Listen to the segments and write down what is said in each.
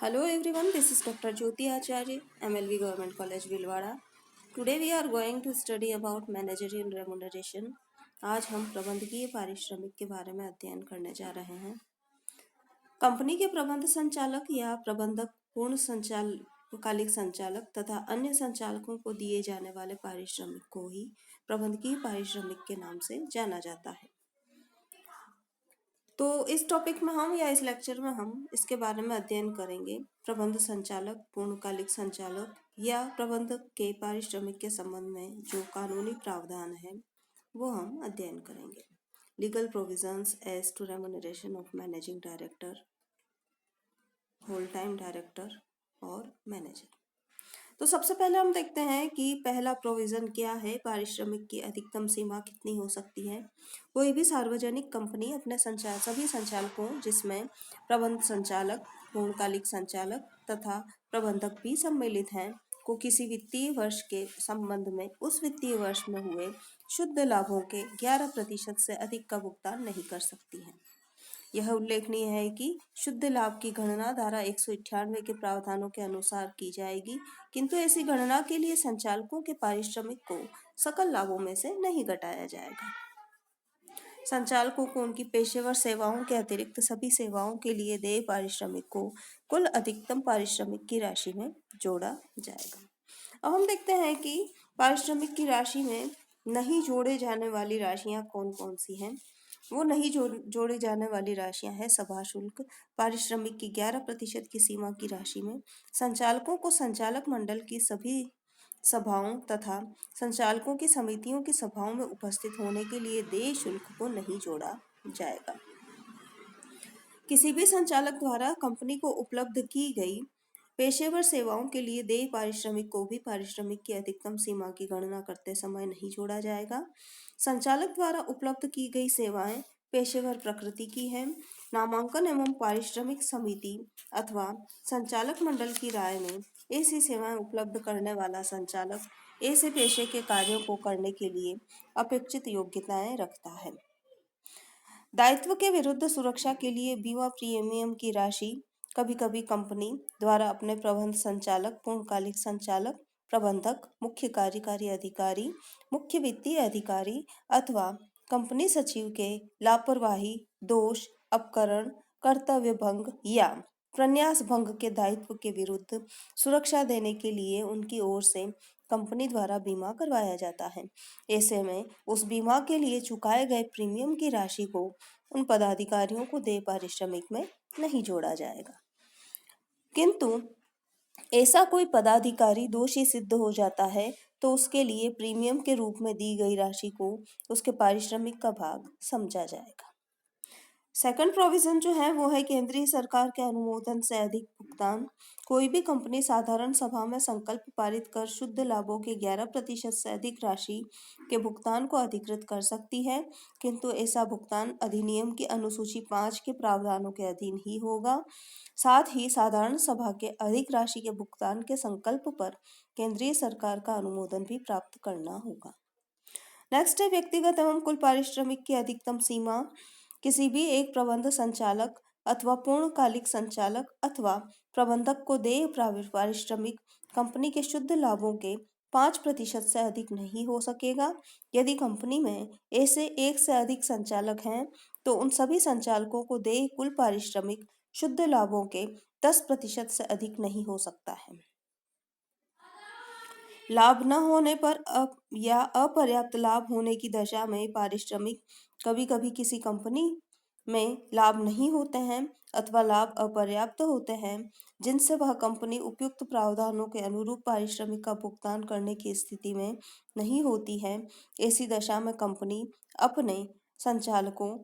Hello everyone, this is Dr. Jyoti Acharya, MLV Government College Bhilwara. Today we are going to study about managerial remuneration. आज हम प्रबंधकीय पारिश्रमिक के बारे में अध्ययन करने जा रहे हैं। कंपनी के प्रबंध संचालक या प्रबंधक पूर्ण संचालकालिक संचालक तथा अन्य संचालकों को दिए जाने वाले पारिश्रमिक को ही प्रबंधकीय पारिश्रमिक के नाम से जाना जाता है। तो इस टॉपिक में हम या इस लेक्चर में हम इसके बारे में अध्ययन करेंगे। प्रबंध संचालक, पूर्णकालिक संचालक या प्रबंधक के पारिश्रमिक के संबंध में जो कानूनी प्रावधान है वो हम अध्ययन करेंगे। Legal provisions as to remuneration of managing director, whole time director और मैनेजर। तो सबसे पहले हम देखते हैं कि पहला प्रोविजन क्या है, पारिश्रमिक की अधिकतम सीमा कितनी हो सकती है। कोई भी सार्वजनिक कंपनी अपने सभी संचालकों जिसमें प्रबंध संचालक, पूर्णकालिक संचालक तथा प्रबंधक भी सम्मिलित हैं को किसी वित्तीय वर्ष के संबंध में उस वित्तीय वर्ष में हुए शुद्ध लाभों के 11% से अधिक का भुगतान नहीं कर सकती है। यह उल्लेखनीय है कि शुद्ध लाभ की गणना धारा 198 के प्रावधानों के अनुसार की जाएगी, किंतु ऐसी गणना के लिए संचालकों के पारिश्रमिक को सकल लाभों में से नहीं घटाया जाएगा। संचालकों को उनकी पेशेवर सेवाओं के अतिरिक्त सभी सेवाओं के लिए देय पारिश्रमिक को कुल अधिकतम पारिश्रमिक की राशि में जोड़ा जाएगा। अब हम देखते हैं कि पारिश्रमिक की राशि में नहीं जोड़े जाने वाली राशियां कौन कौन सी हैं। वो नहीं जोड़े जाने वाली राशियां हैं सभा शुल्क, पारिश्रमिक की 11% की सीमा की राशि में संचालकों को संचालक मंडल की सभी सभाओं तथा संचालकों की समितियों की सभाओं में उपस्थित होने के लिए देय शुल्क को नहीं जोड़ा जाएगा। किसी भी संचालक द्वारा कंपनी को उपलब्ध की गई पेशेवर सेवाओं के लिए देय पारिश्रमिक को भी पारिश्रमिक की अधिकतम सीमा की गणना करते समय नहीं जोड़ा जाएगा। संचालक द्वारा उपलब्ध की गई सेवाएं पेशेवर प्रकृति की हैं। नामांकन एवं पारिश्रमिक समिति अथवा संचालक मंडल की राय में ऐसी सेवाएं उपलब्ध करने वाला संचालक ऐसे पेशे के कार्यों को करने के लिए अपेक्षित योग्यताएं रखता है। दायित्व के विरुद्ध सुरक्षा के लिए बीमा प्रीमियम की राशि कभी कभी कंपनी द्वारा अपने प्रबंध संचालक, पूर्णकालिक संचालक, प्रबंधक, मुख्य कार्यकारी अधिकारी, मुख्य वित्तीय अधिकारी अथवा कंपनी सचिव के लापरवाही, दोष, अपकरण, कर्तव्य भंग या प्रन्यास भंग के दायित्व के विरुद्ध सुरक्षा देने के लिए उनकी ओर से कंपनी द्वारा बीमा करवाया जाता है। ऐसे में उस बीमा के लिए चुकाए गए प्रीमियम की राशि को उन पदाधिकारियों को देय पारिश्रमिक में नहीं जोड़ा जाएगा। किंतु ऐसा कोई पदाधिकारी दोषी सिद्ध हो जाता है तो उसके लिए प्रीमियम के रूप में दी गई राशि को उसके पारिश्रमिक का भाग समझा जाएगा। सेकंड प्रोविजन जो है वो है केंद्रीय सरकार के अनुमोदन से अधिक भुगतान। कोई भी कंपनी साधारण सभा में संकल्प पारित कर शुद्ध लाभों के 11% से अधिक राशि के भुगतान को अधिकृत कर सकती है, किंतु ऐसा भुगतान अधिनियम की अनुसूची 5 के प्रावधानों के अधीन ही होगा। साथ ही साधारण सभा के अधिक राशि के भुगतान के संकल्प पर केंद्रीय सरकार का अनुमोदन भी प्राप्त करना होगा। नेक्स्ट है व्यक्तिगत एवं कुल पारिश्रमिक की अधिकतम सीमा। किसी भी एक प्रबंध संचालक अथवा पूर्णकालिक संचालक अथवा प्रबंधक को देय पारिश्रमिक कंपनी के शुद्ध लाभों के 5% से अधिक नहीं हो सकेगा। यदि कंपनी में ऐसे एक से अधिक संचालक हैं तो उन सभी संचालकों को देय कुल पारिश्रमिक शुद्ध लाभों के 10% से अधिक नहीं हो सकता है। लाभ न होने पर या अपर्याप्त लाभ होने की दशा में पारिश्रमिक कभी कभी किसी कंपनी में लाभ नहीं होते हैं अथवा लाभ अपर्याप्त होते हैं जिनसे वह कंपनी उपयुक्त प्रावधानों के अनुरूप पारिश्रमिक का भुगतान करने की स्थिति में नहीं होती है। ऐसी दशा में कंपनी अपने संचालकों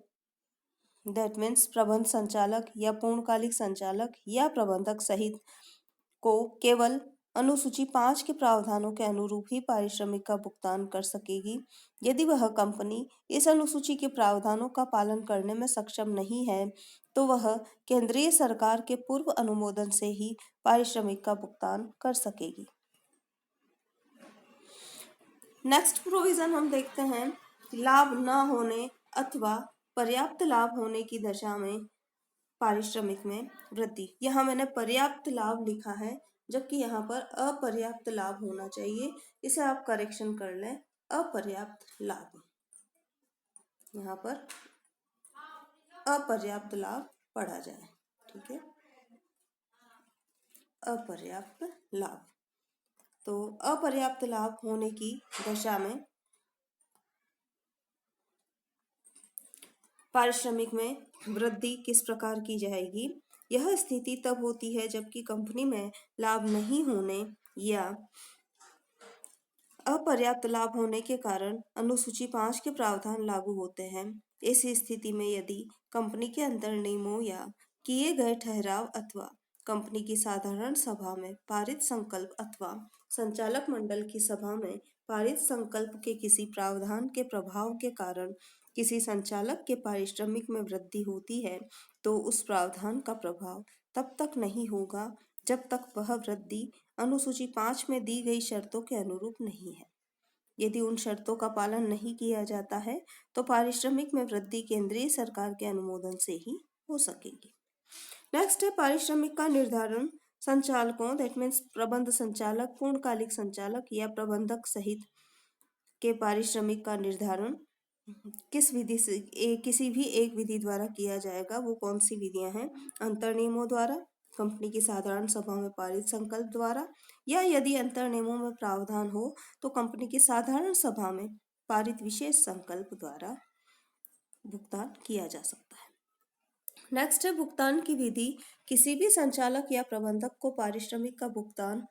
दैट मीन्स प्रबंध संचालक या पूर्णकालिक संचालक या प्रबंधक सहित को केवल अनुसूची 5 के प्रावधानों के अनुरूप ही पारिश्रमिक का भुगतान कर सकेगी। यदि वह कंपनी इस अनुसूची के प्रावधानों का पालन करने में सक्षम नहीं है तो वह केंद्रीय सरकार के पूर्व अनुमोदन से ही पारिश्रमिक का भुगतान कर सकेगी। नेक्स्ट प्रोविजन हम देखते हैं, लाभ न होने अथवा पर्याप्त लाभ होने की दशा में पारिश्रमिक में वृद्धि। यहाँ मैंने पर्याप्त लाभ लिखा है, जबकि यहाँ पर अपर्याप्त लाभ होना चाहिए। इसे आप करेक्शन कर लें, अपर्याप्त लाभ। यहाँ पर अपर्याप्त लाभ पढ़ा जाए, ठीक है, अपर्याप्त लाभ। तो अपर्याप्त लाभ होने की दशा में पारिश्रमिक में वृद्धि किस प्रकार की जाएगी? यह स्थिति तब होती है जबकि कंपनी में लाभ नहीं होने या अपर्याप्त लाभ होने के कारण अनुसूची 5 के प्रावधान लागू होते हैं। इस स्थिति में यदि कंपनी के अंतर नियमों या किए गए ठहराव अथवा कंपनी की साधारण सभा में पारित संकल्प अथवा संचालक मंडल की सभा में पारित संकल्प के किसी प्रावधान के प्रभाव के कारण किसी संचालक के पारिश्रमिक में वृद्धि होती है, तो उस प्रावधान का प्रभाव तब तक नहीं होगा जब तक वह वृद्धि अनुसूची 5 में दी गई शर्तों के अनुरूप नहीं है। यदि उन शर्तों का पालन नहीं किया जाता है तो पारिश्रमिक में वृद्धि केंद्रीय सरकार के अनुमोदन से ही हो सकेगी। नेक्स्ट है पारिश्रमिक का निर्धारण। संचालकों, दैट मीन्स प्रबंध संचालक, पूर्णकालिक संचालक या प्रबंधक सहित के पारिश्रमिक का निर्धारण किस विधि से किसी भी एक विधि द्वारा किया जाएगा। वो कौन सी विधियां हैं? अंतर नियमों द्वारा, कंपनी की साधारण सभा में पारित संकल्प द्वारा, या यदि अंतर नियमों में प्रावधान हो तो कंपनी की साधारण सभा में पारित विशेष संकल्प द्वारा भुगतान किया जा सकता है। नेक्स्ट है भुगतान की विधि। किसी भी संचालक या प्रबंधक को पारिश्रमिक का भुगतान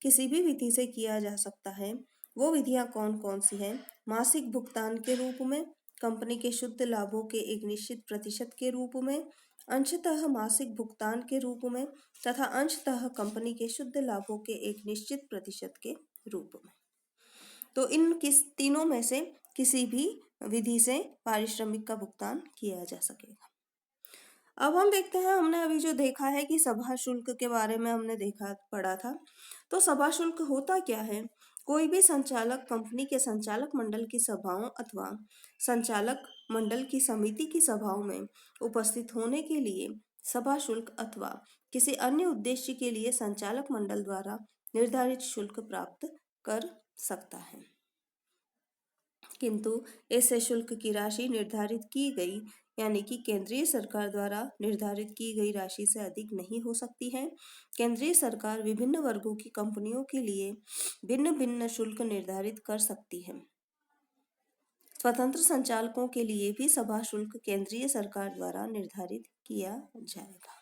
किसी भी विधि से किया जा सकता है। वो विधियां कौन कौन सी हैं? मासिक भुगतान के रूप में, कंपनी के शुद्ध लाभों के एक निश्चित प्रतिशत के रूप में, अंशतः मासिक भुगतान के रूप में तथा अंशतः कंपनी के शुद्ध लाभों के एक निश्चित प्रतिशत के रूप में। तो इन तीनों में से किसी भी विधि से पारिश्रमिक का भुगतान किया जा सकेगा। अब हम देखते हैं, हमने अभी जो देखा है कि सभा शुल्क के बारे में हमने पढ़ा था। तो सभा शुल्क होता क्या है? कोई भी संचालक कंपनी के संचालक मंडल की सभाओं अथवा संचालक मंडल की समिति की सभाओं में उपस्थित होने के लिए सभा शुल्क अथवा किसी अन्य उद्देश्य के लिए संचालक मंडल द्वारा निर्धारित शुल्क प्राप्त कर सकता है, किंतु ऐसे शुल्क की राशि निर्धारित की गई यानी कि केंद्रीय सरकार द्वारा निर्धारित की गई राशि से अधिक नहीं हो सकती है। केंद्रीय सरकार विभिन्न वर्गों की कंपनियों के लिए भिन्न भिन्न शुल्क निर्धारित कर सकती है। स्वतंत्र संचालकों के लिए भी सभा शुल्क केंद्रीय सरकार द्वारा निर्धारित किया जाएगा।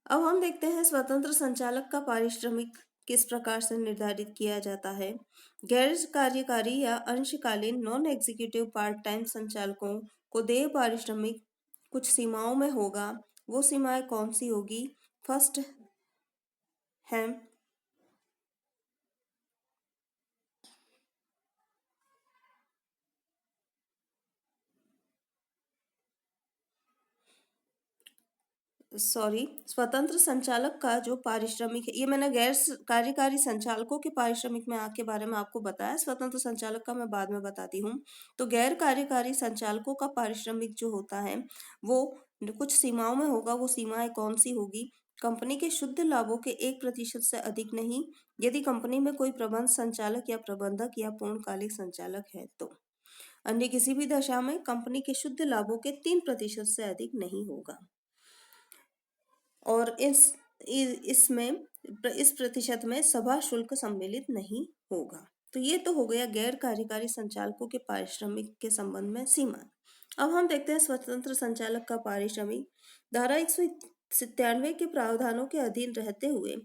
अब हम देखते हैं स्वतंत्र संचालक का पारिश्रमिक किस प्रकार से निर्धारित किया जाता है। गैर कार्यकारी या अंशकालीन नॉन एग्जीक्यूटिव पार्ट टाइम संचालकों को देय पारिश्रमिक कुछ सीमाओं में होगा। वो सीमाएं कौन सी होगी? फर्स्ट है स्वतंत्र संचालक का जो पारिश्रमिक है, ये मैंने गैर कार्यकारी संचालकों के पारिश्रमिक में के बारे में आपको बताया, स्वतंत्र संचालक का मैं बाद में बताती हूँ। तो गैर कार्यकारी संचालकों का पारिश्रमिक जो होता है वो कुछ सीमाओं में होगा। वो सीमाएं कौन सी होगी? कंपनी के शुद्ध लाभों के 1% से अधिक नहीं, यदि कंपनी में कोई प्रबंध संचालक या प्रबंधक या पूर्णकालिक संचालक है तो। अन्य किसी भी दशा में कंपनी के शुद्ध लाभों के 3% से अधिक नहीं होगा। और इसमें इस प्रतिशत में सभा शुल्क सम्मिलित नहीं होगा। तो ये तो हो गया गैर कार्यकारी संचालकों के पारिश्रमिक के संबंध में सीमा। अब हम देखते हैं स्वतंत्र संचालक का पारिश्रमिक। धारा 197 के प्रावधानों के अधीन रहते हुए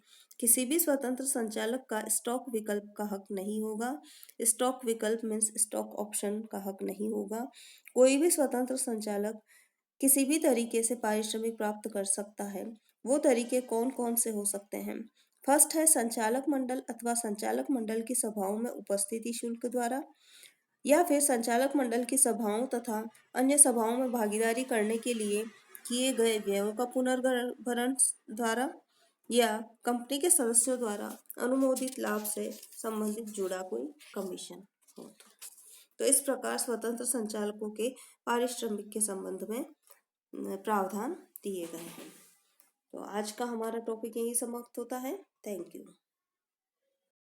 किसी भी स्वतंत्र संचालक का स्टॉक विकल्प का हक नहीं होगा। स्टॉक विकल्प मीन्स स्टॉक ऑप्शन का हक नहीं होगा। कोई भी स्वतंत्र संचालक किसी भी तरीके से पारिश्रमिक प्राप्त कर सकता है। वो तरीके कौन कौन से हो सकते हैं? फर्स्ट है संचालक मंडल अथवा संचालक मंडल की सभाओं में उपस्थिति शुल्क द्वारा, या फिर संचालक मंडल की सभाओं तथा अन्य सभाओं में भागीदारी करने के लिए किए गए व्ययों का पुनर्भरण द्वारा, या कंपनी के सदस्यों द्वारा अनुमोदित लाभ से संबंधित जुड़ा कोई कमीशन हो तो। तो इस प्रकार स्वतंत्र संचालकों के पारिश्रमिक के संबंध में प्रावधान दिए गए हैं। तो आज का हमारा टॉपिक यही समाप्त होता है। Thank you.